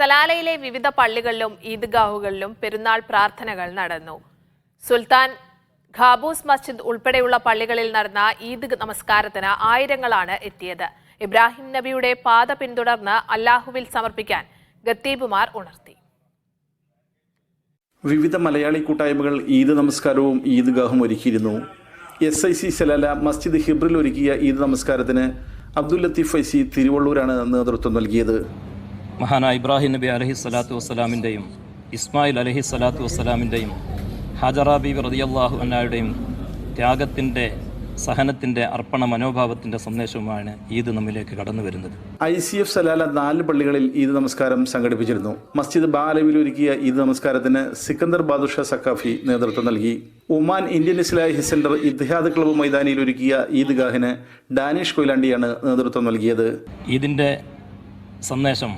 സലാലയിലെ വിവിധ പള്ളികളിലും ഈദ്ഗാഹുകളിലും പെരുന്നാൾ പ്രാർത്ഥനകൾ നടന്നു. സുൽത്താൻ ഖാബൂസ് മസ്ജിദ് ഉൾപ്പെടെയുള്ള പള്ളികളിൽ നടന്ന ഈദ് നമസ്കാരത്തിന് ആയിരങ്ങളാണ് എത്തിയത്. ഇബ്രാഹിം നബിയുടെ പാത പിന്തുടർന്ന് അല്ലാഹുവിൽ സമർപ്പിക്കാൻ ഖത്തീബുമാർ ഉണർത്തി. വിവിധ മലയാളി കൂട്ടായ്മകൾ ഈദ് നമസ്കാരവും ഈദ്ഗാഹും ഒരുക്കിയിരുന്നു. SIC സലാല മസ്ജിദ് ഹിബ്രിൽ ഒരുക്കിയ ഈദ് നമസ്കാരത്തിന് അബ്ദുൽ ലത്തീഫ് ഫൈസി തിരുവള്ളൂരാണ് നേതൃത്വം നൽകിയത്. മഹാനായ ഇബ്രാഹിം നബി അലൈഹി സ്വലാത്തു വസ്സലാമിൻ്റെയും ഇസ്മായിൽ അലൈഹി സ്വലാത്തു വസ്സലാമിൻ്റെയും ഹാജറ ബീവി റളിയല്ലാഹു അൻഹയുടെയും ത്യാഗത്തിൻ്റെ, സഹനത്തിൻ്റെ, അർപ്പണ മനോഭാവത്തിൻ്റെ സന്ദേശവുമാണ് ഈദ് നമ്മിലേക്ക് കടന്നു വരുന്നത്. ICF സലാല 4 പള്ളികളിൽ ഈദ് നമസ്കാരം സംഘടിപ്പിച്ചിരുന്നു. മസ്ജിദ് ബാലവിൽ ഒരുക്കിയ ഈദ് നമസ്കാരത്തിന് സിക്കന്ദർ ബാദുഷ സക്കാഫി നേതൃത്വം നൽകി. ഒമാൻ ഇന്ത്യൻ ഇസ്ലാഹി സെന്റർ ഇത്തിഹാദ് ക്ലബ്ബ് മൈതാനിയിൽ ഒരുക്കിയ ഈദ്ഗാഹിന് ഡാനിഷ് കൊയിലാണ്ടിയാണ് നേതൃത്വം നൽകിയത്. ഈദിൻ്റെ സന്ദേശം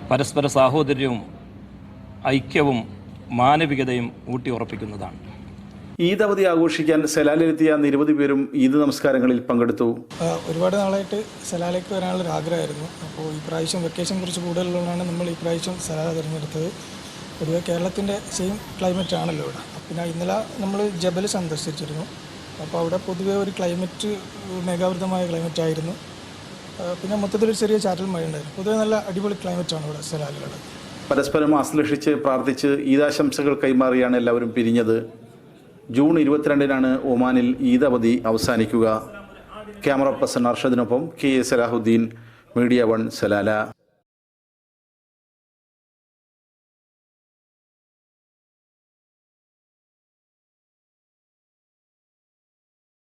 പരസ്പര സാഹോദര്യവും ഐക്യവും മാനവികതയും ഊട്ടിയുറപ്പിക്കുന്നതാണ്. ഈദ് അവധി ആഘോഷിക്കാൻ സലാലിലെത്തിയ നിരവധി പേരും ഈദ് നമസ്കാരങ്ങളിൽ പങ്കെടുത്തു. ഒരുപാട് നാളായിട്ട് സലാലേക്ക് വരാനുള്ളൊരു ആഗ്രഹമായിരുന്നു. അപ്പോൾ ഈ പ്രാവശ്യം വെക്കേഷൻ കുറച്ച് കൂടുതലുള്ളതാണ് നമ്മൾ ഈ പ്രാവശ്യം സലാല തിരഞ്ഞെടുത്തത്. പൊതുവെ കേരളത്തിൻ്റെ സെയിം ക്ലൈമറ്റ് ആണല്ലോ ഇവിടെ. പിന്നെ ഇന്നലെ നമ്മൾ ജബൽ സന്ദർശിച്ചിരുന്നു. അപ്പോൾ അവിടെ പൊതുവെ ഒരു ക്ലൈമറ്റ് മേഘാവൃതമായ ക്ലൈമറ്റ് ആയിരുന്നു. പിന്നെ മൊത്തത്തിലൊരു ചെറിയ ചാറ്റൽ മഴ ഉണ്ടായിരുന്നു. പൊതുവെ നല്ല അടിപൊളി ക്ലൈമറ്റാണ് ഇവിടെ സലാലിലുള്ളത്. പരസ്പരം ആശ്ലേഷിച്ച് പ്രാർത്ഥിച്ച് ഈദാശംസകൾ കൈമാറിയാണ് എല്ലാവരും പിരിഞ്ഞത്. ജൂൺ 22-നാണ് ഒമാനിൽ ഈദ് അവധി അവസാനിക്കുക. ക്യാമറ പേഴ്സൺ അർഷദിനൊപ്പം KA സലാഹുദ്ദീൻ, മീഡിയ 1 സലാല.